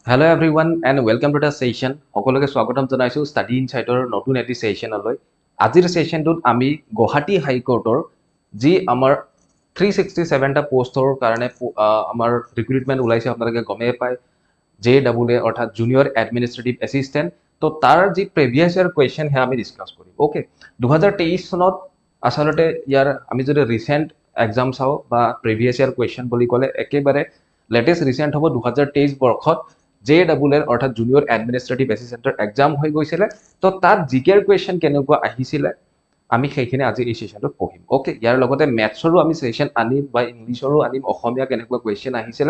Hello everyone and welcome to the session. সকলোকে স্বাগতম জনাইছো ষ্টাডি ইনসাইটৰ নতুন এটি সেশনলৈ। আজিৰ সেশনটোত আমি গুৱাহাটী হাই কোৰ্টৰ যি আমাৰ 367 টা পোষ্টৰ কাৰণে আমাৰ ৰিক্ৰুটমেন্ট ওলাইছে আপোনালোকে গমে পায় JAA অৰ্থাৎ জুনিয়ৰ এডমিনিষ্ট্ৰেটিভ এসিস্টেন্ট। তো তাৰ যি প্ৰিভিয়াস ইয়াৰ কোৱেশ্চন হে আমি ডিসকাস কৰিম। ওকে 2023 চনত আসলতে ইয়াৰ আমি যদি ৰিসেন্ট এক্সাম চাও বা প্ৰিভিয়াস ইয়াৰ কোৱেশ্চন বুলি ক'লে একেবাৰে লেটেষ্ট ৰিসেন্ট হ'ব 2023 বৰ্ষত JAA অৰ্থাৎ জুনিয়ৰ এডমিনিষ্ট্ৰেটিভ এসিস্টেন্টৰ এক্সাম হৈ গৈছিল। তো তাত জিকেৰ কোৱেশ্চন কেনেকুৱা আহিছিল আমি সেইখিনি আজি এই সেশনটোত পঢ়িম। ওকে ইয়াৰ লগতে ম্যাথছৰো আমি সেশন আনিম বা ইংলিছৰো আনিম, অসমীয়া কেনেকুৱা কোৱেশ্চন আহিছিল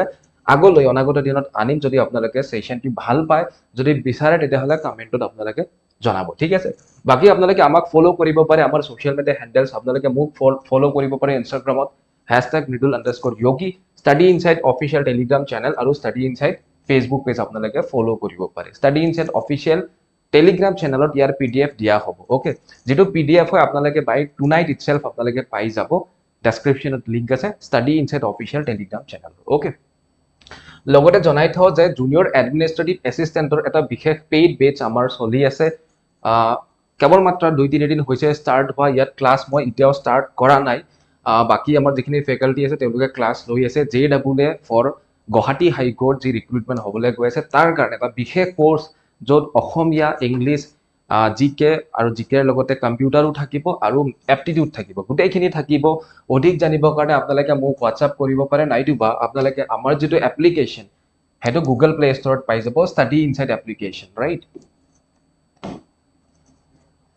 আগলৈ অনাগত দিনত আনিম। যদি আপোনালোকে সেশনটি ভাল পায়, যদি বিচাৰে তেতিয়াহলে কমেন্টত আপোনালোকে জনাব, ঠিক আছে। বাকি আপোনালোকে আমাক ফলো কৰিব পাৰে আমাৰ সোশ্যাল মিডিয়া হ্যান্ডেলস। আপোনালোকে মোক ফলো কৰিব পাৰে ইনষ্টাগ্ৰামত #Mridul_Yogi, study insight official Telegram channel আৰু ষ্টাডি ইনসাইট ফেসবুক পেজ আপোনালোকে ফলো কৰিব পাৰে। ষ্টাডি ইনসাইট অফিচিয়েল টেলিগ্ৰাম চেনেলত ইয়াৰ PDF দিয়া হ'ব। ওকে যেটো PDF হয় আপোনালোকে বাই টুনাইট ইটসেলফ আপোনালোকে পাই যাব। ডেসক্ৰিপচনত লিংক আছে study insight official Telegram channel. Okay লগতে জনাই থও যে জুনিয়ৰ এডমিনিষ্ট্ৰেটিভ এসিস্টেন্টৰ এটা বিশেষ পেইড বেচ আমাৰ চলি আছে। কেৱল মাত্ৰ 2-3 দিন হৈছে ষ্টাৰ্ট হোৱা। ইয়াত ক্লাছ মই এতিয়াও ষ্টাৰ্ট কৰা নাই। বাকি আমাৰ যিখিনি ফেকাল্টি আছে তেওঁলোকে ক্লাছ লৈ আছে। JAA for Guwahati high court যি ৰিক্ৰুটমেন্ট হ'বলৈ গৈ আছে তাৰ কাৰণে এটা বিশেষ কোৰ্স য'ত অসমীয়া, ইংলিছ, জিকে আৰু জিকেৰ লগতে কম্পিউটাৰো থাকিব আৰু এপ্টিটিউড থাকিব, গোটেইখিনি থাকিব। অধিক জানিবৰ কাৰণে আপোনালোকে মোক হোৱাটসএপ কৰিব পাৰে, নাইবা আপোনালোকে আমাৰ যেটো এপ্লিকেশন হেতু গুগল প্লে ষ্টৰত পাই যাব, ষ্টাডি ইনসাইট এপ্লিকেশন, ৰাইট।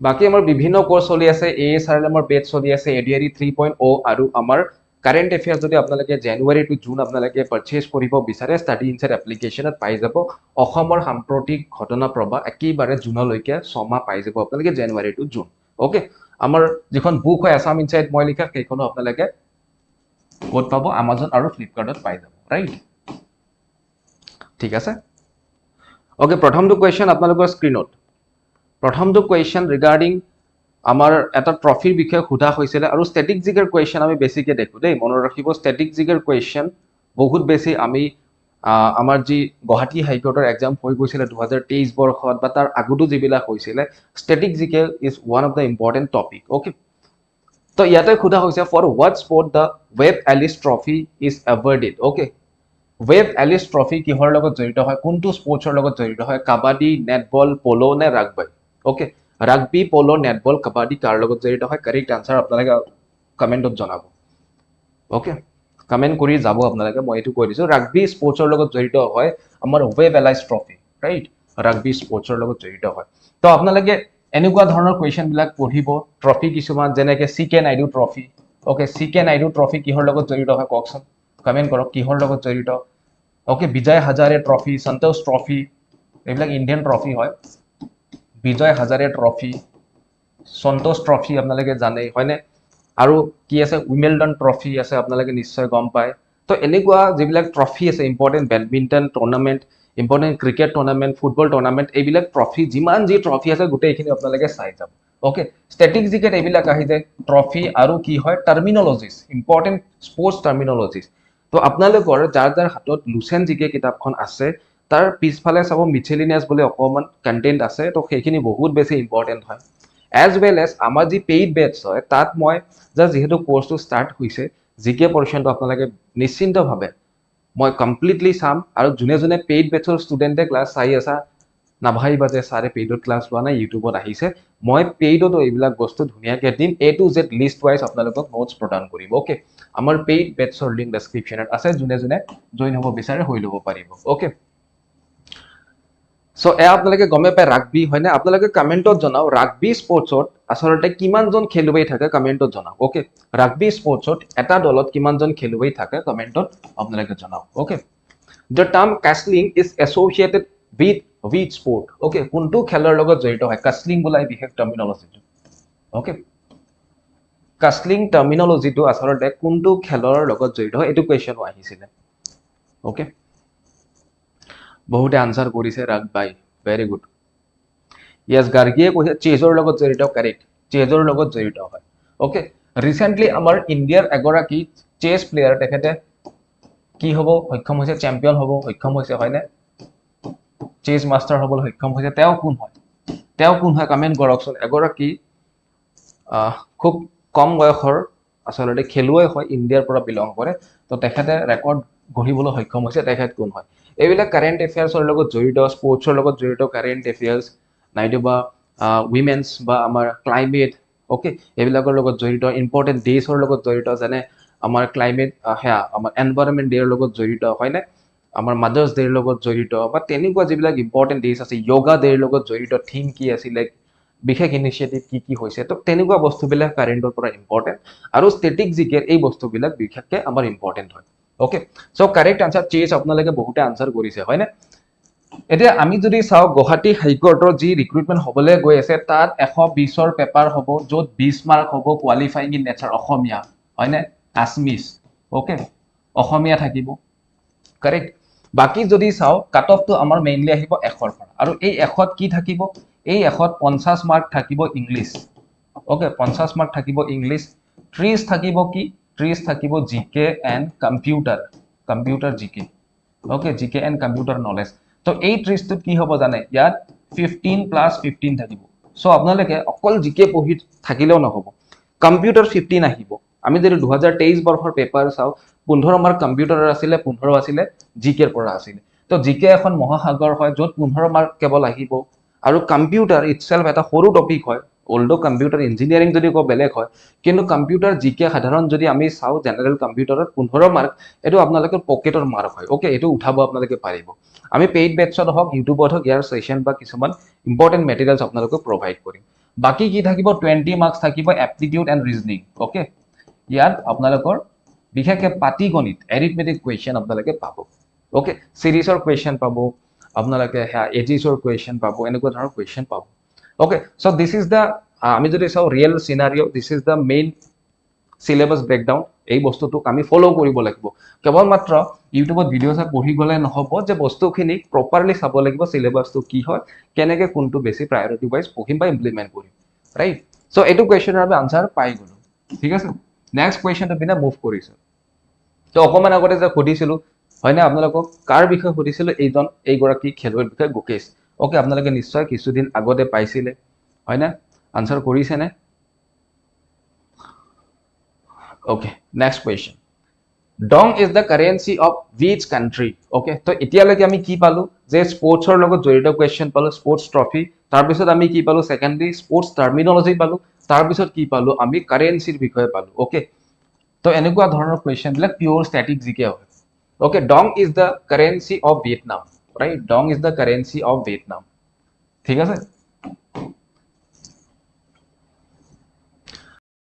বাকি আমাৰ বিভিন্ন কোৰ্স চলি আছে। ASRM বেচ চলি আছে, ADRE 3.0 আৰু আমাৰ কাৰেন্ট এফেয়াৰ্স যদি আপোনালোকে জানুৱাৰী টু জুন আপোনালোকে পাৰচেজ কৰিব বিচাৰে ষ্টাডি ইনসাইট এপ্লিকেশনত পাই যাব। অসমৰ সাম্প্ৰতিক ঘটনা প্ৰবাহ একেবাৰে জুনলৈকে 6 মাহ পাই যাব আপোনালোকে, জানুৱাৰী টু জুন। ওকে আমাৰ যিখন বুক হয় আসাম ইনসাইট মই লিখা সেইখনো আপোনালোকে ক'ত পাব, Amazon আৰু ফ্লিপকাৰ্টত পাই যাব, ৰাইট। ঠিক আছে। ওকে প্ৰথমটো কোৱেশ্চন আপোনালোকৰ স্ক্ৰিনত। প্ৰথমটো কোৱেশ্চন ৰিগাৰ্ডিং আমাৰ এটা ট্ৰফিৰ বিষয়ে সোধা হৈছিল আৰু ষ্টেটিক জিকেৰ কোৱেশ্চন আমি বেছিকে দেখো দেই, মনত ৰাখিব। ষ্টেটিক জিকেৰ কোৱেশ্চন বহুত বেছি আমি আমাৰ যি গুৱাহাটী হাইকোৰ্টৰ এক্সাম হৈ গৈছিল 2023 বৰ্ষত বা তাৰ আগতো যিবিলাক হৈছিল, static GK is one of the important topic. Okay তো ইয়াতে সোধা হৈছে for what sport the Webb Ellis trophy is awarded. Okay Webb Ellis trophy কিহৰ লগত জড়িত হয়, কোনটো স্পৰ্টছৰ লগত জড়িত হয়, কাবাডী, নেটবল, পলো নে ৰাগবী। ওকে ৰাগবী, পলো, নেটবল, কাবাডী কাৰ লগত জড়িত হয়, কাৰেক্ট আনসাৰ আপোনালোকে কমেন্টত জনাব। ওকে কমেন্ট কৰি যাব আপোনালোকে, মই এইটো কৈ দিছো ৰাগবী স্পৰ্টছৰ লগত জড়িত হয় আমাৰ web allies trophy, right. Rugby স্পৰ্টছৰ লগত জড়িত হয়। তো আপোনালোকে এনেকুৱা ধৰণৰ কোৱেশ্চন বিলাক পঢ়িব। ট্ৰফি কিছুমান যেনেকে CK Naidu trophy. Okay CK Naidu trophy কিহৰ লগত জড়িত হয় কওকচোন, কমেন্ট কৰক কিহৰ লগত জড়িত। ওকে বিজয় হাজাৰে ট্ৰফি, সন্তোষ ট্ৰফি, এইবিলাক ইণ্ডিয়ান ট্ৰফি হয়। বিজয় হাজাৰে ট্ৰফি, সন্তোষ ট্ৰফি আপোনালোকে জানে হয়নে, আৰু কি আছে উইমেলডন ট্ৰফি আছে আপোনালোকে নিশ্চয় গম পায়। তো এনেকুৱা যিবিলাক ট্ৰফি আছে, important badminton tournament, important cricket tournament, football tournament, এইবিলাক ট্ৰফি যিমান যি ট্ৰফি আছে গোটেইখিনি আপোনালোকে চাই যাব। ওকে ষ্টেটিক জিকেট এইবিলাক আহি যায় ট্ৰফি আৰু কি হয় টাৰ্মিনলজিজ, ইম্পৰ্টেণ্ট স্পৰ্টছ টাৰ্মিনলজিজ। তো আপোনালোকৰ যাৰ যাৰ হাতত লুচেন জিকে কিতাপখন আছে তাৰ পিছফালে চাব মিছেলিনিয়াছ বুলি অকমান কন্টেন্ট আছে। তো সেইখিনি বহুত বেছি ইম্পৰ্টেণ্ট হয়। এজ ৱেল এজ আমাৰ যি পেইড বেচ হয় তাত মই যিহেতু কোৰ্সটো ষ্টাৰ্ট হৈছে জিকে পৰ্চনটো আপোনালোকে নিশ্চিন্তভাৱে মই কমপ্লিটলি চাম। আৰু যোনে যোনে পেইড বেচৰ ষ্টুডেণ্টে ক্লাছ চাই আছা নাভাবিবা যে ছাৰে পেইডত ক্লাছ লোৱা নাই, ইউটিউবত আহিছে। মই পেইডতো এইবিলাক বস্তু ধুনীয়াকে দিম, A to Z list wise আপোনালোকক নোটছ প্ৰদান কৰিম। ওকে আমাৰ পেইড বেচৰ লিংক ডেসক্ৰিপচনত আছে, যোনে যোনে জইন হ'ব বিচাৰে হৈ ল'ব পাৰিব। ওকে সো আপোনালোকে গমে পায় ৰাগবী হয়নে, আপোনালোকে কমেন্টত জনাও ৰাগবী স্পৰ্টছত আসলতে কিমানজন খেলুৱৈ থাকে কমেন্টত জনাও। ওকে ৰাগবী স্পৰ্টছত এটা দলত কিমানজন খেলুৱৈ থাকে কমেন্টত আপোনালোকে জনাও। Okay the term castling is associated with which sport। Okay কোনটো খেলৰ লগত জড়িত হয়, কাছলিং বোলা বিশেষ টাৰ্মিনলজিটো। ওকে কাছলিং টাৰ্মিনলজিটো আসলতে কোনটো খেলৰ লগত জড়িত হয় এইটো কোৱেশ্চনো আহিছিলে। ওকে বহুতে আনসাৰ কৰিছে ৰাগবাই, ভেৰি গুড। ইয়াস গাৰ্গীয়ে কৈছে চেজৰ লগত জড়িত, কাৰেক্ট চেজৰ লগত জড়িত হয়। ওকে ৰিসেন্টলি আমাৰ ইণ্ডিয়াৰ এগৰাকী চেছ প্লেয়াৰ তেখেতে কি হ'ব সক্ষম হৈছে, চেম্পিয়ন হ'ব সক্ষম হৈছে হয়নে। চেজ মাষ্টাৰ হ'বলৈ সক্ষম হৈছে তেওঁ কোন হয় কমেন্ট কৰকচোন এগৰাকী খুব কম বয়সৰ আসলতে খেলুৱৈ হয় ইণ্ডিয়াৰ পৰা বিলং কৰে তো তেখেতে ৰেকৰ্ড গঢ়িবলৈ সক্ষম হৈছে তেখেত কোন হয় এইবিলাক কাৰেণ্ট এফেয়াৰ্ছৰ লগত জড়িত স্পৰ্টছৰ লগত জড়িত কাৰেণ্ট এফেয়াৰ্ছ নাইবা উইমেন্স বা আমাৰ ক্লাইমেট ওকে এইবিলাকৰ লগত জড়িত ইম্পৰ্টেণ্ট ডেজৰ লগত জড়িত যেনে আমাৰ ক্লাইমেট আমাৰ এনভাইৰনমেণ্ট ডেৰ লগত জড়িত হয়নে আমাৰ মাদাৰ্ছ ডেৰ লগত জড়িত বা তেনেকুৱা যিবিলাক ইম্পৰ্টেণ্ট ডেজ আছে য়োগা ডেৰ লগত জড়িত থিম কি আছিলে বিশেষ ইনিচিয়েটিভ কি হৈছে তো তেনেকুৱা বস্তুবিলাক কাৰেণ্টৰ পৰা ইম্পৰ্টেণ্ট আৰু ষ্টেটিক জিকেৰ এই বস্তুবিলাক বিশেষকৈ আমাৰ ইম্পৰ্টেণ্ট হয় ওকে সো কাৰেক্ট আনসাৰ চেজ আপোনালোকে বহুতে আনসাৰ কৰিছে হয়নে এতিয়া আমি যদি চাও গুৱাহাটী হাইকোৰ্টৰ যি ৰিক্ৰুটমেন্ট হ'বলৈ গৈ আছে তাত 120ৰ পেপাৰ হ'ব য'ত 20 মাৰ্ক হ'ব কোৱালিফাইং ইন নেচাৰ অসমীয়া হয়নে আছমিজ ওকে অসমীয়া থাকিব কাৰেক্ট বাকি যদি চাও কাট অফটো আমাৰ মেইনলি আহিব 100ৰ পৰা আৰু এই 100ত কি থাকিব এই 100ত 50 মাৰ্ক থাকিব ইংলিশ ওকে 50 মাৰ্ক থাকিব ইংলিশ 30 থাকিব কি 30 থাকিব জিকে এন্ড কম্পিউটাৰ জিকে ওকে জিকে এন্ড কম্পিউটাৰ নলেজ তো এই 30 টো কি হ'ব জানে ইয়াত 15 + 15 থাকিব সো আপোনালোকে অকল জিকে পঢ়ি থাকিলেও নহব কম্পিউটাৰ 15 আহিব আমি যদি 2023 বৰ্ষৰ পেপাৰ চাও 15 মাৰ্ক কম্পিউটাৰৰ আছিলে 15 আছিলে জিকেৰ পৰা আছিলে তো জিকে এখন মহাসাগৰ হয় য'ত 15 মাৰ্ক কেৱল আহিব আৰু কম্পিউটাৰ ইটসেলফ এটা সৰু টপিক হয় অলদো কম্পিউটাৰ ইঞ্জিনিয়াৰিং যদি কো বেলেগ হয় কিন্তু কম্পিউটাৰ জিকে সাধাৰণ যদি আমি চাও জেনাৰেল কম্পিউটাৰত 15 মাৰ্ক এটো আপোনালোকৰ পকেটৰ মাৰ্ক হয় ওকে এটো উঠাব আপোনালোকে পাৰিব আমি পেইড বেটছত হওক ইউটিউবত হওক ইয়াৰ সেশন বা কিছুমান ইম্পৰ্টেন্ট মেটেৰিয়েলছ আপোনালোকক প্ৰভাইড কৰিম বাকি কি থাকিব 20 মাৰ্কস থাকিব এপ্টিটিউড এন্ড ৰিজনিং ওকে ইয়াত আপোনালোকৰ বিশেষকৈ পাটিগণিত এৰিথমেটিক কোৱেশ্চন আপোনালোকে পাব ওকে সিৰিজৰ কোৱেশ্চন পাব আপোনালোকে এজিছৰ কোৱেশ্চন পাব এনেকুৱা ধৰণৰ কোৱেশ্চন পাব okay so this is the আমি যদি চাও real scenario this is the main syllabus breakdown এই বস্তুটোক আমি ফলো কৰিব লাগিব কেৱল মাত্ৰ ইউটিউবত ভিডিও চাই পঢ়ি গলে নহব যে বস্তুখিনি প্ৰপাৰলি চাব লাগিব সিলেবাসটো কি হয় কেনেকৈ কোনটো বেছি প্ৰায়োৰিটি ওয়াইজ পঢ়িম বা ইমপ্লিমেন্ট কৰিম ৰাইট সো এটো কোৱেশ্চনৰ আমি আনসাৰ পাই গলো ঠিক আছে নেক্সট কোৱেশ্চনটো বিনা মুভ কৰিছো তো অকমান আগতে যে সুধিছিলো হয় না আপোনালোকক কাৰ বিষয়ে সুধিছিলো এইগৰাকী খেলুৱৈৰ বিষয়ে গুকেশ ওকে আপোনালোকে নিশ্চয় কিছুদিন আগতে পাইছিলে হয় না আনসাৰ কৰিছে নে okay next question dong is the currency of which country okay তো এতিয়ালৈকে আমি কি পালো যে স্পোৰ্টছৰ লগত জড়িত কোৱেশ্চন পালো স্পোৰ্টছ ট্ৰফি তাৰ পিছত আমি কি পালো সেকেন্ডাৰী স্পোৰ্টছ টাৰ্মিনোলজি পালো তাৰ পিছত কি পালো আমি কাৰেন্সিৰ বিষয়ে পালো ওকে তো এনেকুৱা ধৰণৰ কোৱেশ্চন বিলাক পিওৰ স্ট্যাটিক জিকে হয় okay dong is the currency of vietnam right dong is the currency of vietnam ঠিক আছে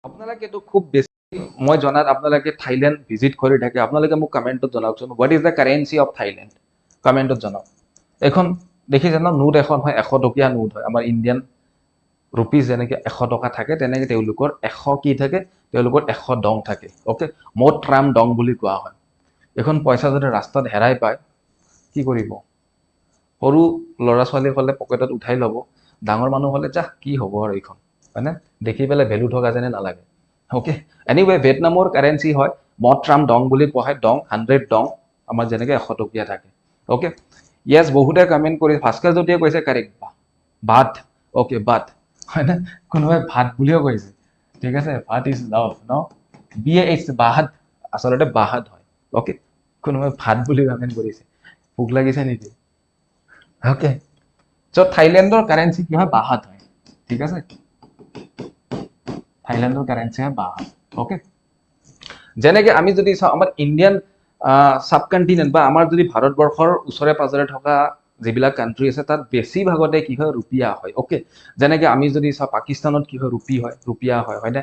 আপোনালোকে তো খুব বেছি মই জনাত আপোনালোকে থাইল্যান্ড ভিজিট কৰি থাকে আপোনালোকে মোক কমেন্টত জনাওকচোন what is the currency of Thailand কমেন্টত জনাওক এখন দেখিছে না নোট এখন হয় 100 টকীয়া নোট হয় আমাৰ ইণ্ডিয়ান रुपीज যেনেকৈ 100 টকা থাকে তেনেকৈ তেওঁলোকৰ 100 কি থাকে তেওঁলোকৰ 100 ডং থাকে ওকে মোট ট্ৰাম ডং বুলি কোৱা হয় এখন পইচা যদি ৰাস্তাত হেৰাই পায় কি কৰিব সৰু লৰা ছোৱালী হলে পকেটত উঠাই লব ডাঙৰ মানুহ হলে যা কি হ'ব আৰু এইখন হয়নে দেখি পেলে ভ্যালু থকা যেনে নালাগে ওকে এনিৱে ভিয়েটনামৰ কাৰেন্সি হয় মোট ট্ৰাম ডং বুলি কোৱা হয় ডং 100 ডং আমাৰ যেনেকৈ 100 টকীয়া থাকে ওকে ইয়েস বহুতে কমেন্ট কৰি ভাস্কৰ জ্যোতিয়ে কৈছে কাৰেক্ট ভাত ওকে ভাত হয় না কোনোবাই ভাত বুলিও কৈছে ঠিক আছে ভাত ইজ লাভ ন BAH বাহাত আসলতে বাহাত হয় ওকে কোনোবাই ভাত বুলি কমেন্ট কৰিছে ভোক লাগিছে নেকি ওকে সো থাইল্যান্ডৰ কাৰেন্সি কি হয় বাহাত হয় ঠিক আছে থাইল্যান্ডৰ কাৰেন্সি হয় বাহাত ওকে যেনেকৈ আমি যদি চাও আমাৰ ইণ্ডিয়ান সাবকন্টিনেন্ট বা আমাৰ যদি ভাৰতবৰ্ষৰ ওচৰে পাজৰে থকা যিবিলাক কান্ট্ৰি আছে তাত বেছি ভাগতে কি হয় रुपिया হয় ওকে যেনেকৈ আমি যদি চাও পাকিস্তানত কি হয় रुपिया হয় হয়নে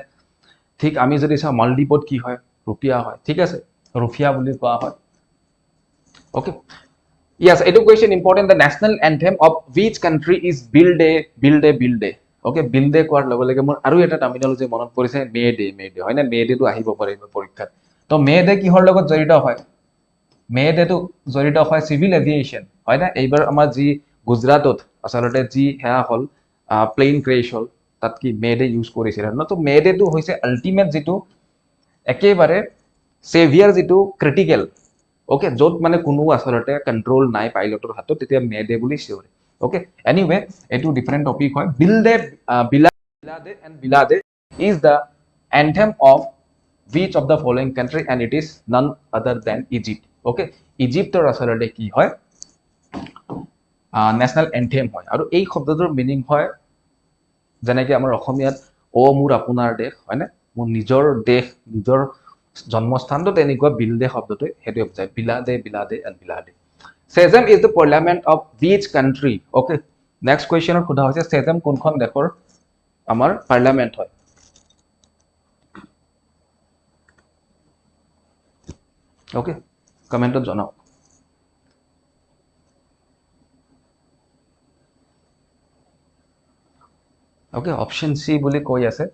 ঠিক আমি যদি চাও মালদ্বীপত কি হয় रुपिया হয় ঠিক আছে रुपिया বুলি কোৱা হয় okay yes edu question important the national anthem of which country is build a okay build a কোৱাৰ লগে লগে মোৰ আৰু এটা টাৰ্মিনোলজি মনত পৰিছে মে ডে হয় না মে ডে টো আহিব পাৰে পৰীক্ষাত তো মে ডে কিহৰ লগত জড়িত হয় মে ডে টো জড়িত হয় সিভিল এভিয়েশন হয় না এইবাৰ আমাৰ যি গুজৰাটত আসলতে যি হেয়া হল প্লেন ক্ৰেশ হল তাত কি মে ডে ইউজ কৰিছিল না তো মে ডে টো হৈছে আল্টিমেট যেটো একেবাৰে সেভিয়াৰ যেটো ক্ৰিটিক্যাল ওকে য'ত মানে কোনো আসলতে কন্ট্ৰোল নাই পাইলটৰ হাতত তেতিয়া মে ডে বুলি চিঞৰে ওকে এনিৱে এটো ডিফাৰেন্ট টপিক হয় Bilade and Bilade is the anthem of which of the following country and it is none other than Egypt okay Egyptor আসলতে কি হয় national anthem হয় আৰু এই শব্দটোৰ মিনিং হয় যেনেকৈ আমাৰ অসমীয়াত ও মোৰ আপোনাৰ দেশ হয় না মোৰ নিজৰ দেশ নিজৰ জন্মস্থানটো তেনেকুৱা বিলদে শব্দটো হেতু বুজায় Bilade and Bilade Assam is the parliament of which country okay next question সোধা হৈছে Assam কোনখন দেশৰ আমাৰ পাৰ্লামেন্ট হয় ওকে কমেন্টত জনাও okay option C বুলি কৈ আছে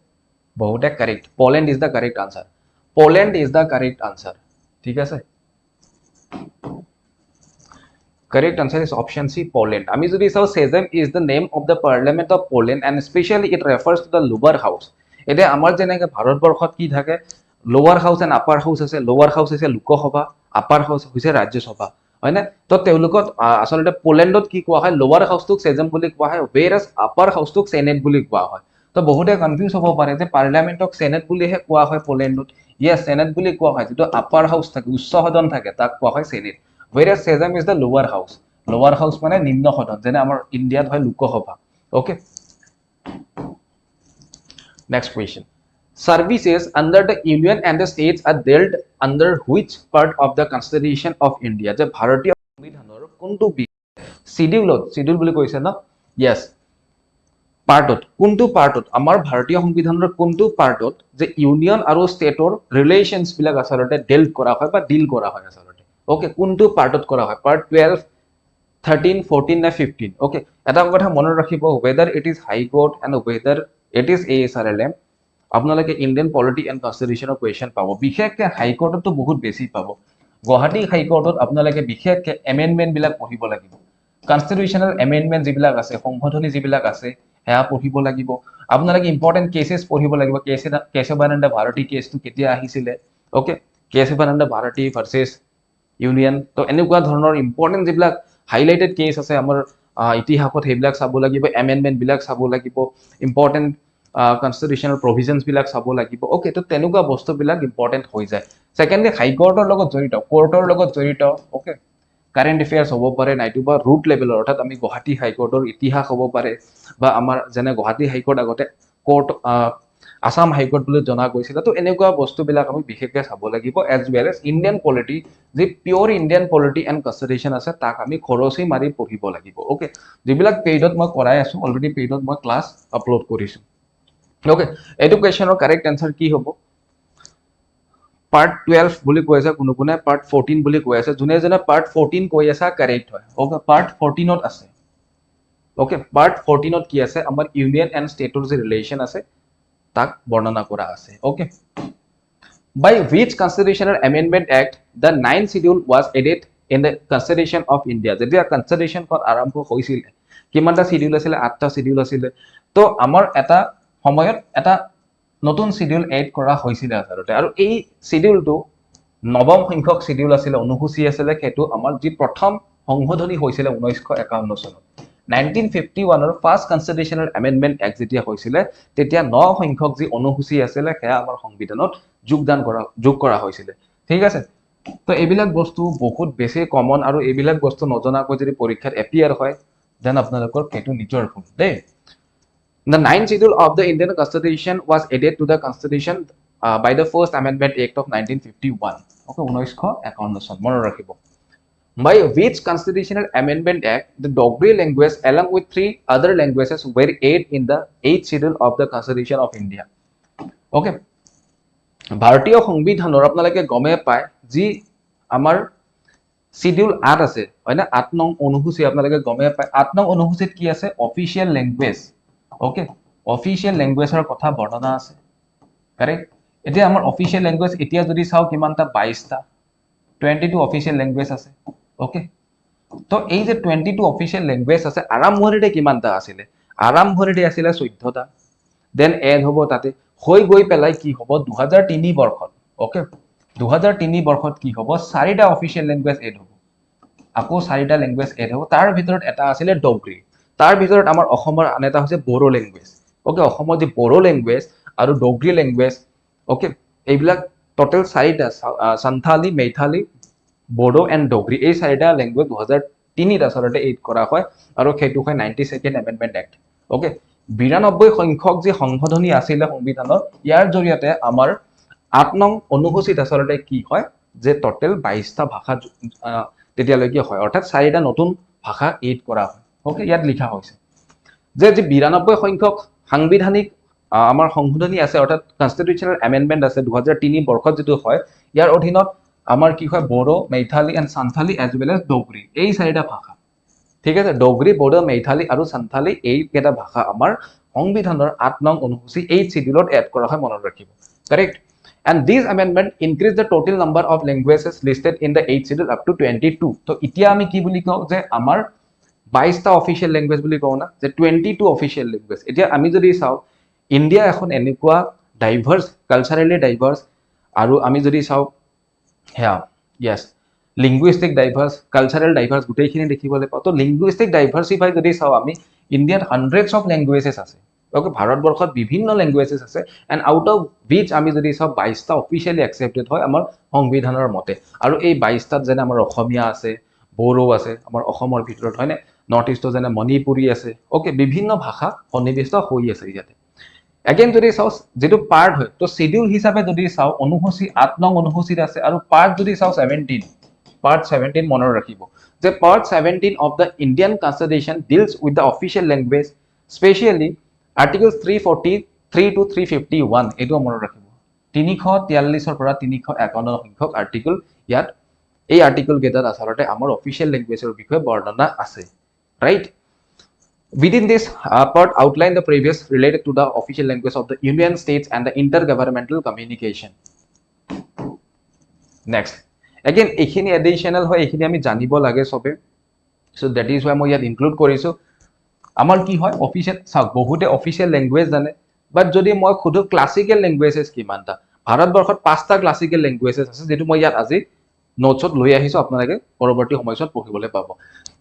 বহুতে correct Poland is the correct answer Poland is the correct answer ঠিক আছে correct answer is option C Poland আমি যদি চাও Assam is the name of the parliament of Poland and especially it refers to the lower house এতে আমাৰ যেনেকৈ ভাৰতবৰ্ষত কি থাকে lower house and upper house আছে lower house আছে লোকসভা upper house হৈছে ৰাজ্যসভা হয় না তো তেওঁলোকত আসলতে পোলেণ্ডত কি কোৱা হয় লোৱাৰ হাউসটোক Assam বুলি কোৱা হয় whereas upper house-টোক Senate বুলি কোৱা হয় তো বহুতে কনফিউজ হ'ব পাৰে যে পাৰ্লামেন্টক Senate বুলিহে কোৱা হয় পোলেণ্ডত yes Senate বুলি কোৱা হয় যেটো upper house থাকে উচ্চ সদন থাকে তাক কোৱা হয় Senate whereas Assam is the lower house মানে নিম্ন সদন যেনে আমাৰ ইন্ডিয়াত হয় Lok Sabha okay next question Services under the union and the states are dealt under which part of the constitution of India যে ভাৰতীয় সংবিধানৰ কোনটো schedule বুলি কৈছে না yes পাৰ্টত কোনটো পাৰ্টত আমাৰ ভাৰতীয় সংবিধানৰ কোনটো পাৰ্টত যে ইউনিয়ন আৰু ষ্টেটৰ ৰিলেশনস বিলাক আসলতে ডিল কৰা হয় বা ডিল কৰা হয় আসলতে ওকে কোনটো পাৰ্টত কৰা হয় পাৰ্ট 12 13 14 না 15 ওকে এটা কথা মনত ৰাখিব whether it is high court and whether it is ASRLM আপোনালোকে ইন্ডিয়ান পলিটি এন্ড কনস্টিটিউশনৰ কোৱেশ্চন পাব বিশেষকৈ হাই কোৰ্টতো বহুত বেছি পাব গুৱাহাটী হাই কোৰ্টত আপোনালোকে বিশেষকৈ এমেন্ডমেন্ট বিলাক পঢ়িব লাগিব কনস্টিটিউশনাল এমেন্ডমেন্ট যিবিলাক আছে সংশোধনী যিবিলাক আছে হেয়া পঢ়িব লাগিব আপোনালোকে ইম্পৰ্টেন্ট কেसेस পঢ়িব লাগিব কেশৱানন্দ ভাৰতী কেছটো কেতিয়া আহিছিলে ওকে কেশৱানন্দ ভাৰতী ভাৰ্সেস ইউনিয়ন তো এনেকুৱা ধৰণৰ ইম্পৰ্টেন্ট যিবিলাক হাইলাইটেড কেছ আছে আমাৰ ইতিহাসত হেবিলাক চাব লাগিব এমেন্ডমেন্ট বিলাক চাব লাগিব ইম্পৰ্টেন্ট constitutional provisions বিলাক চাব লাগিব ওকে তো তেনেকুৱা বস্তু বিলাক ইম্পৰ্টেন্ট হৈ যায় সেকেন্ডলি হাই কোৰ্টৰ লগত জড়িত কোৰ্টৰ লগত জড়িত ওকে কাৰেন্ট এফেয়াৰ্স হ'ব পাৰে নাইটুবা ৰুট লেভেলৰ অৰ্থাৎ আমি গুৱাহাটী হাই কোৰ্টৰ ইতিহাস হ'ব পাৰে বা আমাৰ যেনে গুৱাহাটী হাই কোৰ্ট আগতে কোৰ্ট আসাম হাই কোৰ্ট বুলি জনা গৈছিল তো এনেকুৱা বস্তু বিলাক আমি বিশেষকৈ চাব লাগিব as well as Indian polity যে pure Indian polity and constitution আছে তাক আমি খৰচি মাৰি পঢ়িব লাগিব ওকে যিবিলাক পেইডত মই কৰাই আছো অলৰেডি পেইডত মই ক্লাছ আপলোড কৰিছো okay education or correct answer কি হ'ব part 12 বুলি কৈ আছে কোনো কোনে part 14 বুলি কৈ আছে জুনে জনে part 14 কৈ আছে correct হয় okay part 14 ত আছে okay part 14 ত কি আছে আমাৰ ইউনিয়ন এন্ড ষ্টেটৰ যে ৰিলেশন আছে তাক বৰ্ণনা কৰা আছে okay by which constitutional amendment act the 9th schedule was added in the constitution of India যেতিয়া constitution খন আৰম্ভ হৈছিল কিমানটা শিডিউল আছিল 8টা শিডিউল আছিল তো আমাৰ এটা সময়ত এটা নতুন শিডিউল এড কৰা হৈছিল আসলতে আৰু এই শিডিউলটো নৱম সংখ্যক শিডিউল আছিল অনুসূচী আছিল হেতু আমাৰ যি প্ৰথম সংশোধনী হৈছিল 1951 চনত 1951 ৰ ফাৰ্স্ট কনস্টিটিউশনাল এমেন্ডমেন্ট এক্ট যেতিয়া হৈছিল তেতিয়া 9 সংখ্যক যি অনুসূচী আছিল হেয়া আমাৰ সংবিধানত যোগ কৰা হৈছিল ঠিক আছে তো এইবিলাক বস্তু বহুত বেছি কমন আৰু এইবিলাক বস্তু নজনাকৈ যদি পৰীক্ষাত এপিয়াৰ হয় দেন আপোনালোকৰ হেতু নিজৰ ভুল দেই The 9th schedule of the Indian Constitution was added to the Constitution by the First Amendment Act of 1951. Okay, 1951 son mone rakhibo. By which constitutional amendment act the Dogri language along with 3 other languages were added in the 8th schedule of the Constitution of India. Okay. ভাৰতীয় সংবিধানৰ আপোনালোকে গমে পায় যি আমাৰ schedule 8 আছে হয় না 8 নং অনুসূচী আপোনালোকে গমে পায় 8 নং অনুসূচীত কি আছে official language okay official language er kotha bornona ase correct etia amar official language etia jodi sao kimanta 22 ta 22 official language ase okay to ei je 22 official language ase arambhorite kimanta asile arambhorite asile 14 ta then add hobo tate hoi goi pelai ki hobo 2003 borkhot okay 2003 বৰ্ষত কি হ'ব 4টা official language add হ'ব আকৌ 4টা language add হ'ব তাৰ ভিতৰত এটা আছিল ডগৰি তাৰ ভিতৰত আমাৰ অসমৰ আন এটা হৈছে বড়ো ল্যাঙ্গুৱেজ ওকে অসমৰ যে বড়ো ল্যাঙ্গুৱেজ আৰু ডগৰি ল্যাঙ্গুৱেজ ওকে এইবিলাক টোটাল 4টা সান্থালি মেইথালি বড়ো এন্ড ডগৰি এই 4টা ল্যাঙ্গুৱেজ 2003 আচলতে এড কৰা হয় আৰু সেইটো হয় 92nd এমেন্ডমেন্ট এক্ট ওকে 92 সংখ্যক যে সংশোধনী আছিল সংবিধানৰ ইয়াৰ জৰিয়তে আমাৰ 8 নং অনুসূচিত আচলতে কি হয় যে টোটাল 22টা ভাষা তেতিয়ালৈকে হয় অৰ্থাৎ 4টা নতুন ভাষা এড কৰা হয় ওকে ইয়াত লিখা হৈছে যে 92 সংখ্যক সাংবিধানিক আমাৰ সংশোধনী আছে অৰ্থাৎ কনস্টিটিউশনাল এমেন্ডমেন্ট আছে 2003 বৰ্ষত যেটো হয় ইয়াৰ অধীনত আমাৰ কি হয় Bodo Maithili and Santhali as well as Dogri এই 4টা ভাষা ঠিক আছে ডগৰি বড়ো মেইথালি আৰু সান্থালি এই কেটা ভাষা আমাৰ সংবিধানৰ 8 নং অনুসূচী 8 শিডিউলত এড কৰা হয় মনত ৰাখিব correct and this amendment increased the total number of languages listed in the 8th schedule up to 22 তো ইতিয়া আমি কি বুলি কও যে আমাৰ 22টা অফিশিয়াল ল্যাঙ্গুৱেজ বুলি কও না যে 22 অফিশিয়াল ল্যাঙ্গুৱেজ এতিয়া আমি যদি চাও ইন্ডিয়া এখন এনেকুৱা ডাইভাৰ্স কালচাৰেলি ডাইভাৰ্স আৰু আমি যদি চাও হ্যা yes linguistic diverse cultural diverse গুটেইখিনি দেখিবলৈ পাও তো linguistic diversify যদি চাও আমি ইন্ডিয়াত hundreds of languages আছে ওকে ভাৰতবৰ্ষত বিভিন্ন ল্যাঙ্গুৱেজেস আছে এন্ড আউট অফ which আমি যদি চাও 22টা অফিশিয়ালি অ্যাকসেপ্টেড হয় আমাৰ সংবিধানৰ মতে আৰু এই 22টাত যেনে আমাৰ অসমীয়া আছে বড়ো আছে আমাৰ অসমৰ ভিতৰত হয়নে নৰ্থ ইষ্টৰ যেনে মণিপুৰী আছে ওকে বিভিন্ন ভাষা সন্নিৱিষ্ট হৈ আছে ইয়াতে again যদি চাও যেটো পাৰ্ট হয় তো শিডিউল হিচাপে যদি চাও অনুসূচী 8 নং অনুসূচীত আছে আৰু পাৰ্ট যদি চাও 17 part 17 মনত ৰাখিব যে part 17 of the Indian Constitution deals with the official language specially articles 343 to 351 এটো মনত ৰাখিব 343 ৰ পৰা 351 সংখ্যক আৰ্টিকেল ইয়াত এই আৰ্টিকেল কেইটাত আচলতে আমাৰ অফিশিয়াল ল্যাঙ্গুৱেজৰ বিষয়ে বৰ্ণনা আছে right within this part outline the previous related to the official language of the union states and the intergovernmental communication next again এখিনি এডিশনাল হয় এখিনি আমি জানিব লাগে সবে so that is why মই ইয়াত ইনক্লুড কৰিছো আমাৰ কি হয় অফিশিয়াল সাক বহুতে অফিশিয়াল ল্যাঙ্গুৱেজ জানে বাট যদি মই খুদু ক্লাসিক্যাল ল্যাঙ্গুৱেজেস কিমানটা ভাৰতবৰ্ষত 5টা ক্লাসিক্যাল ল্যাঙ্গুৱেজেস আছে যেটো মই ইয়াত আজি নোটছত লৈ আহিছো আপোনালোকে পৰৱৰ্তী সময়ত পঢ়িবলৈ পাব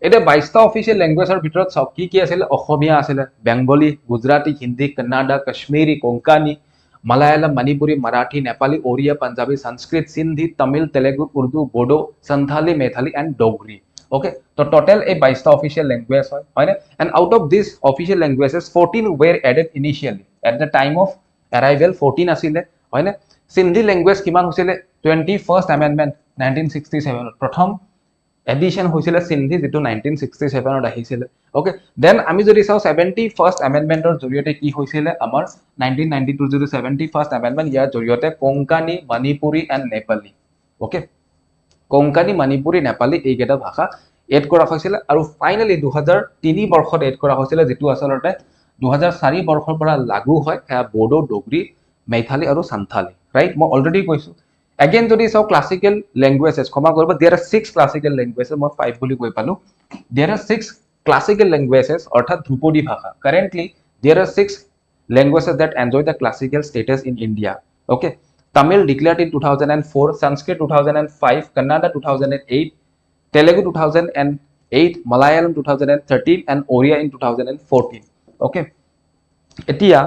এটা 22টা অফিশিয়াল ল্যাঙ্গুৱেজৰ ভিতৰত সব কি আছিল অসমীয়া আছিল Bengali Gujarati Hindi Kannada Kashmiri Konkani Malayalam Manipuri Marathi Nepali Odia Punjabi Sanskrit Sindhi Tamil Telugu Urdu Bodo Santhali Maithili and Dogri okay so total a 22টা official language হয় না and out of these official languages 14 were added initially at the time of arrival 14 asile হয় না Sindhi language কিমান হৈছিল 21st amendment 1967 প্ৰথম এডিশন হৈছিল সিন্ধি যেটো 1967 ত আহিছিল ওকে দেন আমি যদি চাও 71st amendmentৰ জৰিয়তে কি হৈছিল আমাৰ 1992 যেটো 71st amendment ইয়াৰ জৰিয়তে কোঙ্কণী মণিপুৰী এন্ড নেপালী ওকে কোঙ্কণী মণিপুৰী নেপালী এই কেটা ভাষা এড কৰা হৈছিল আৰু ফাইনালি 2003 বৰ্ষত এড কৰা হৈছিল যেটো আচলতে 2004 বৰ্ষৰ পৰা লাগু হয় বড়ো ডগৰি মেইথালি আৰু সান্থালি ৰাইট মই অলৰেডি কৈছো again যদি চাও ক্লাসিক্যাল ল্যাঙ্গুৱেজেস ক্ষমা কৰিব there are 6 classical languages মই 5 বুলি কৈ পালো there are 6 classical languages অৰ্থাৎ ধ্ৰুপদী ভাষা currently there are 6 languages that enjoy the classical status in India okay Tamil declared in 2004 Sanskrit 2005 Kannada 2008 Telugu 2008 Malayalam 2013 and Oriya in 2014 okay এতিয়া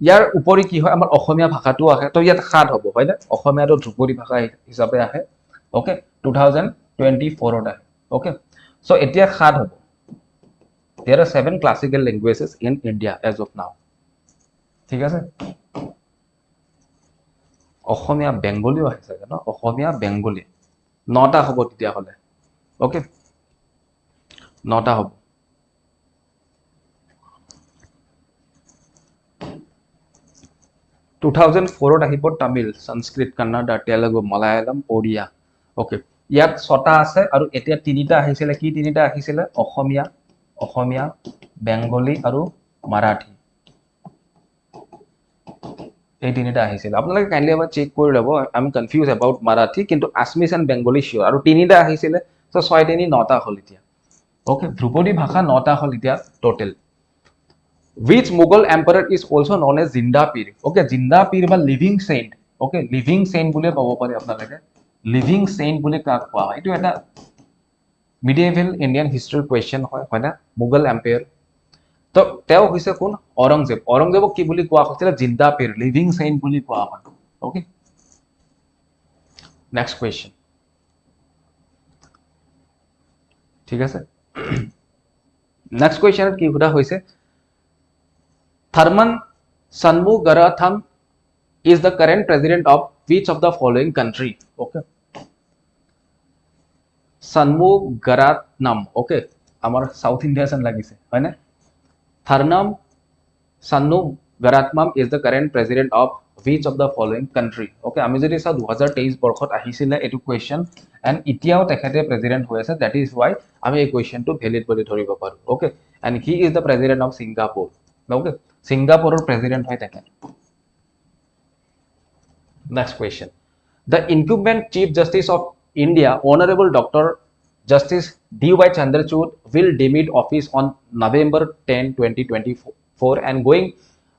ইয়াৰ উপৰি কি হয় আমাৰ অসমীয়া ভাষাটো আহে তো ইয়াত খাদ হ'ব হয় না অসমীয়াটো ধ্ৰুপদী ভাষা হিচাপে আহে ওকে 2024 ত আহে ওকে সো এতিয়া খাদ হ'ব there are 7 classical languages in India as of now ঠিক আছে অসমীয়া বেংগলীও আছে চাগে ন অসমীয়া বেংগলী 9টা হ'ব তেতিয়া হলে ওকে 9টা হ'ব 2004 ত আহিব তামিল সংস্কৃত কন্নড়া তেলেগু মালায়ালাম ওড়িয়া ওকে ইয়াত 6টা আছে আৰু এতিয়া 3টা আহিছিল কি 3টা আহিছিল অসমীয়া বেংগলী আৰু মাৰাঠী এই 3টা আহিছিল আপোনালোকে কাইন্ডলি এবাৰ চেক কৰি লব I am confuse about Marathi কিন্তু আসামিজ এন্ড বেংগলী শিওৰ আৰু 3টা আহিছিল সো 6 3 9টা হল এতিয়া ওকে ধ্ৰুপদী ভাষা 9টা হল এতিয়া total which Mughal emperor is also known as Zinda Pir okay Zinda Pir বা living saint okay living saint বুলি পাব পাৰে আপোনালোকে লিভিং সেইন্ট বুলি কাক কোৱা হয়? এইটো এটা মিডিয়েভেল ইণ্ডিয়ান হিষ্ট্ৰীৰ কুৱেশ্যন হয় না? মোগল এম্পায়াৰ। তো তেওঁ হৈছে কোন? ঔৰংজেব। ঔৰংজেবক কি বুলি কোৱা হৈছিল? জিন্দা পীৰ, লিভিং সেইন্ট বুলি কোৱা হয়। Okay, next question. ঠিক আছে, নেক্সট কুৱেশ্যনত কি সোধা হৈছে? Thurman ষণমুগাৰাথন is the current president of which of the following country? Okay, ষণমুগাৰাথনম। okay, আমাৰ সাউথ ইন্ডিয়া সেন লাগিছে হয় না? থাৰ্নাম ষণমুগাৰাথনম is the current president of which of the following country? okay, আমি যদি চাও 2023 বৰ্ষত আহিছিলে এটো কুৱেশ্যন এন্ড ইতিয়াও তেখেতে প্ৰেসিডেন্ট হৈ আছে, that is why আমি এই কুৱেশ্যনটো ভ্যালিড বুলি ধৰিব পাৰো। okay, and he is the president of Singapore. okay, সিঙ্গাপুৰৰ প্ৰেসিডেন্ট হয় তেখেত। Next question. The incumbent Chief Justice of India, Honorable Dr. Justice D.Y. Chandrachud, will demit office on November 10, 2024 and going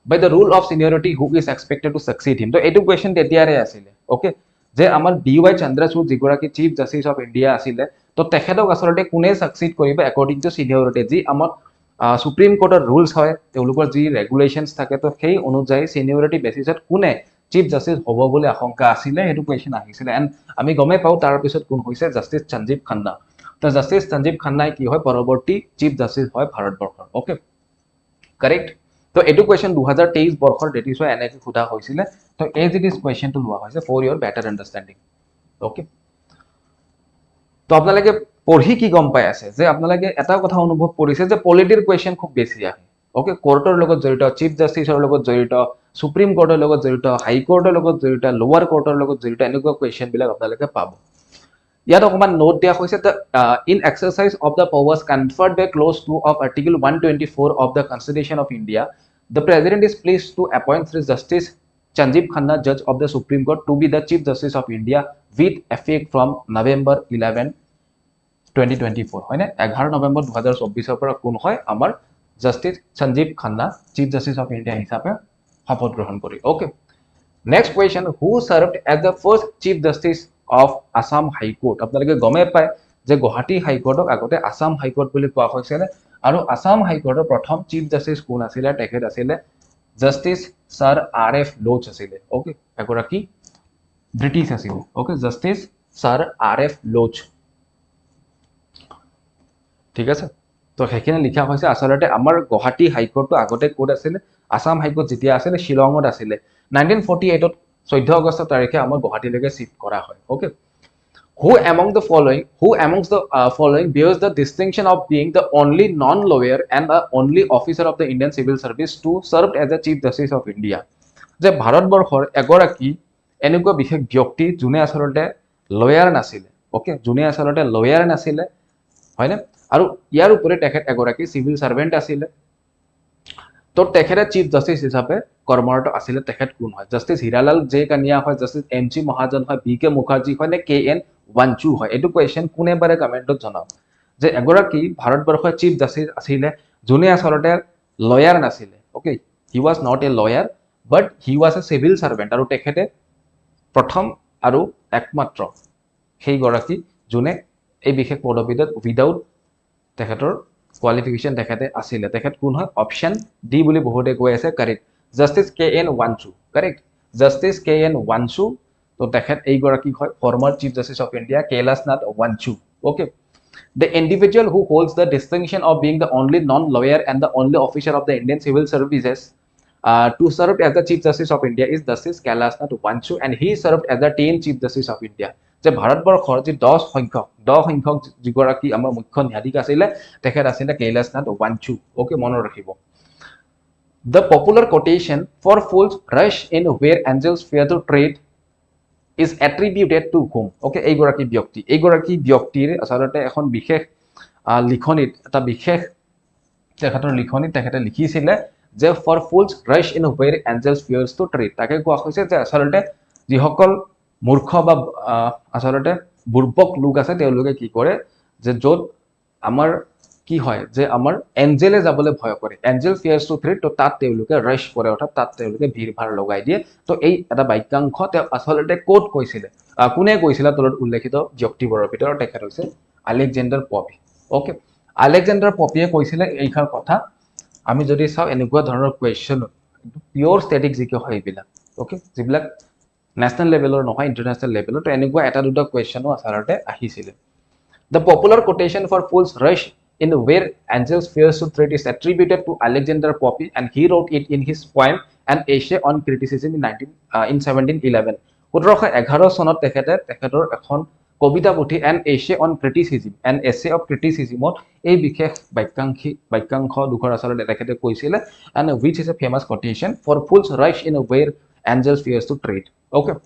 by the rule of seniority, who is expected to succeed him? So, this question tetiare asile. Okay, je amar D.Y. Chandrachud jigoraki Chief Justice of India asile, to tekhetok asolote kune succeed koriba according to seniority. Ji amar Supreme Court rules hoy, teolokor ji regulations thake, to সেই অনুযায়ী seniority basis kune chief justice হব বলে আশংকা আছিল, এটো question আহিছিল and আমি গমে পাও তাৰ পিছত কোন হৈছে? জাস্টিস সঞ্জীৱ খান্না। তো জাস্টিস সঞ্জীৱ খান্নাই কি হয়? পৰৱৰ্তী চিফ জাস্টিস হয় ভাৰতবৰ্ষৰ। Okay, correct. তো এটো কোৱেশ্যন 2023 বৰ্ষৰ ডেটিছ হয় এনেকৈ সোধা হৈছিল। তো এজ ইট ইজ কোৱেশ্যনটো লোৱা হৈছে ফৰ ইয়োৰ বেটাৰ আন্ডাৰষ্টেণ্ডিং। ওকে, তো আপোনালোকে পঢ়ি কি গম পাই আছে যে আপোনালোকে এটা কথা অনুভৱ কৰিছে যে পলিটিৰ কোৱেশ্যন খুব বেছি আহে। ওকে, কোৰ্টৰ লগত জড়িত, চিফ জাস্টিসৰ লগত জড়িত, সুপ্ৰিম কোৰ্টৰ লগত জড়িত, হাই কোৰ্টৰ লগত জড়িত, লোৱাৰ কোৰ্টৰ লগত জড়িত, এনেকুৱা কুৱেশ্যন বিলাক আপোনালোকে পাব। ইয়াত অকমান নোট দিয়া হৈছে যে in exercise of the powers conferred by clause 2 of article 124 of the constitution of India, the president is pleased to appoint Shri justice Sanjeev Khanna, Judge of the Supreme Court, to be the Chief Justice of India with effect from November 11, 2024. হয় না? 11 নৱেম্বৰ 2024 পৰা কোন হয়? আমাৰ justice Sanjeev Khanna chief justice of India হিচাপে শপত গ্ৰহণ কৰি। Okay, next question, who served as the first chief justice of Assam high court? আপোনালোকে গমে পায় যে গুৱাহাটী হাই কোৰ্টক আগতে আসাম হাই কোৰ্ট বুলি কোৱা হৈছিল, আৰু আসাম হাই কোৰ্টৰ প্ৰথম চিফ জাস্টিস কোন আছিল? তেখেত আছিল জাস্টিস স্যাৰ R.F. লোচ আছিল। ওকে, এগৰাকী ব্ৰিটিছ আছিল। Okay, justice sir R.F. লোচ। ঠিক আছে, তো সেইখিনি লিখা হৈছে। আসলতে আমাৰ গুৱাহাটী হাইকোৰ্টটো আগতে ক'ত আছিল? আসাম হাইকোৰ্ট যেতিয়া আছিল শিলঙত আছিল। 1948ত 14 আগষ্ট তাৰিখে আমাৰ গুৱাহাটীলৈকে শিফ্ট কৰা হয়। Okay, who amongst the following bears the distinction of being the only non-lawyer and the only officer of the Indian civil service to serve as the Chief Justice of India? যে ভাৰতবৰ্ষৰ এগৰাকী এনেকুৱা বিশেষ ব্যক্তি যোনে আসলতে লয়াৰ নাছিলে। Okay, যোনে আসলতে লয়াৰ নাছিলে, হয় না? আৰু ইয়াৰ উপৰি তেখেত এগৰাকী সিভিল সাৰ্ভেন্ট আছিল। তো তেখেতে চিফ জাস্টিস হিচাপে কৰ্মৰত আছিল। তেখেত কোন হয়? জাস্টিস হীৰালাল জে কানিয়া হয়, জাস্টিস M.G. মহাজন হয়, B.K. মুখাৰ্জী হয়, নে K.N. ৱানচু হয়? এইটো কুৱেশ্যন কোনে বাৰে কমেণ্টত জনাওক যে এগৰাকী ভাৰতবৰ্ষৰ চিফ জাস্টিস আছিল যোনে আসলতে লয়াৰ নাছিলে। Okay, he was not a lawyer but he was a civil servant, আৰু তেখেতে প্ৰথম আৰু একমাত্ৰ সেইগৰাকী যোনে এই বিশেষ পদবীত উইদাউট তেখেতৰ কোৱালিফিকেশ্যন তেখেতে আছিলে। তেখেত কোন হয়? অপশ্যন ডি বুলি বহুতে কৈ আছে, correct. Justice K.N. Wanchoo, correct, justice K.N. Wanchoo. তো তেখেত এইগৰাকী হয় former chief justice of India, Kailashnath Wanchoo. Okay, the individual who holds the distinction of being the only non-lawyer and the only officer of the Indian civil services to serve as the Chief Justice of India is Justice Kailasnath Wanchu, and he served as the 10th Chief Justice of India. যে ভাৰতবৰ্ষৰ যি 10 সংখ্যক যিগৰাকী আমাৰ মুখ্য ন্যায়াধীশ আছিলে তেখেত আছিলে কৈলাশনাথ ৱানচু। ওকে, মনত ৰাখিব। The popular quotation for fools rush in where angels fear to tread is attributed to whom? Okay, এইগৰাকী ব্যক্তিৰ আসলতে এখন বিশেষ লিখনিত এটা বিশেষ তেখেতৰ লিখনিত তেখেতে লিখিছিলে যে for fools rush in where angels fears to tread. তাকে কোৱা হৈছে যে আসলতে যিসকল মূৰ্খ বা আসলতে বুৰ্বক লোক আছে তেওঁলোকে কি কৰে যে য'ত আমাৰ কি হয় যে আমাৰ এঞ্জেলে যাবলৈ ভয় কৰে, এঞ্জেল ফিয়াৰ্ছ টু থ্ৰেড, তো তাত তেওঁলোকে ৰাছ কৰে, অৰ্থাৎ তাত তেওঁলোকে ভিৰ ভাৰ লগাই দিয়ে। তো এই এটা বাক্যাংশ তেওঁ আচলতে ক'ত কৈছিলে, কোনে কৈছিলে, তলত উল্লেখিত ব্যক্তিবোৰৰ ভিতৰত তেখেত হৈছে আলেকজেণ্ডাৰ পপি। অ'কে, আলেকজেণ্ডাৰ পপিয়ে কৈছিলে এইষাৰ কথা। আমি যদি চাওঁ এনেকুৱা ধৰণৰ কুৱেশ্যন, পিয়'ৰ ষ্টেটিক জিকে হয় এইবিলাক, অ'কে, যিবিলাক নেশ্যনেল লেভেলৰ নহয়, ইণ্টাৰনেশ্যনেল লেভেলৰ, তো এনেকুৱা এটা দুটা কুৱেশ্যনো আচলতে আহিছিলে। The popular quotation for fool's rush in where angels fears to threat is attributed to Alexander Pope, and he wrote it in his poem An Essay on Criticism in 1711. 1711 চনত তেখেতৰ এখন কবিতা পুথি An Essay on Criticism, An Essay of Criticism এই বিশেষ বাক্যাংশ দুখৰ আচলতে তেখেতে কৈছিলে, and which is a famous quotation for fool's rush in where angels fears to tread. Okay.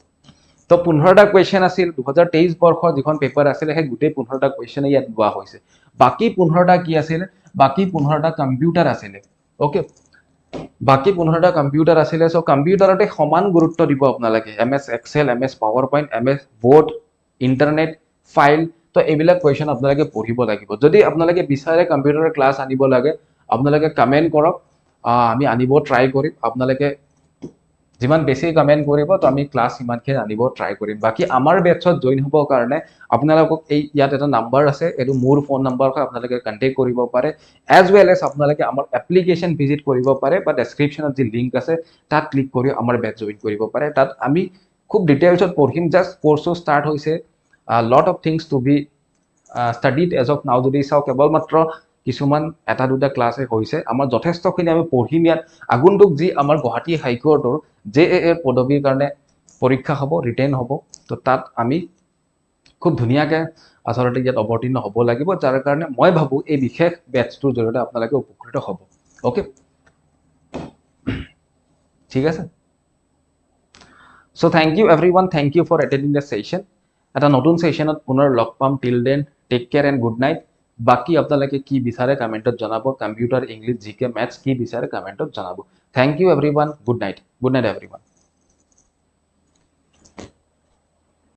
তো 15টা কুৱেশ্যন আছিল 2023 বৰ্ষৰ যিখন পেপাৰ আছিলে, সেই গোটেই 15টা কুৱেশ্যনে ইয়াত লোৱা হৈছে। বাকী 15টা কি আছিলে, বাকী 15টা কম্পিউটাৰ আছিলে। অ'কে, বাকী 15টা কম্পিউটাৰ আছিলে। চ' কম্পিউটাৰতে সমান গুৰুত্ব দিব আপোনালোকে, MS Excel, MS PowerPoint, MS Word, internet, file, তো এইবিলাক কুৱেশ্যন আপোনালোকে পঢ়িব লাগিব। যদি আপোনালোকে বিচাৰে কম্পিউটাৰৰ ক্লাছ আনিব লাগে, আপোনালোকে কমেণ্ট কৰক, আমি আনিব ট্ৰাই কৰিম। আপোনালোকে যিমান বেছি কমেণ্ট কৰিব, তো আমি ক্লাছ সিমানখিনি আনিব ট্ৰাই কৰিম। বাকী আমাৰ বেটছত জইন হ'বৰ কাৰণে আপোনালোকক এই ইয়াত এটা নাম্বাৰ আছে, এইটো মোৰ ফোন নাম্বাৰ হয়, আপোনালোকে কণ্টেক্ট কৰিব পাৰে। এজ ৱেল এজ আপোনালোকে আমাৰ এপ্লিকেশ্যন ভিজিট কৰিব পাৰে, বা ডেছক্ৰিপশ্যনত যি লিংক আছে তাত ক্লিক কৰি আমাৰ বেটছ জইন কৰিব পাৰে। তাত আমি খুব ডিটেইলছত পঢ়িম। জাষ্ট কোৰ্চটো ষ্টাৰ্ট হৈছে, lot of things to be studied as of now. যদি চাওঁ কেৱল মাত্ৰ কিছুমান এটা দুটা ক্লাছে হৈছে, আমাৰ যথেষ্টখিনি আমি পঢ়িম ইয়াত। আগন্তুক যি আমাৰ গুৱাহাটী হাইকোৰ্টৰ JAA পদবীৰ কাৰণে পৰীক্ষা হ'ব, ৰিটেন হ'ব, তো তাত আমি খুব ধুনীয়াকৈ আচলতে ইয়াত অৱতীৰ্ণ হ'ব লাগিব, যাৰ কাৰণে মই ভাবোঁ এই বিশেষ বেটছটোৰ জৰিয়তে আপোনালোকে উপকৃত হ'ব। অ'কে, ঠিক আছে। So' thank you everyone, thank you for attending the session. এটা নতুন ছেশ্যনত পুনৰ লগ পাম। Till then take care and good night. বাকী আপোনালোকে কি বিচাৰে কমেণ্টত জনাব, কম্পিউটাৰ, ইংলিছ, জিকে, মেথছ কি বিচাৰে কমেণ্টত জনাব। Thank you everyone, good night, everyone.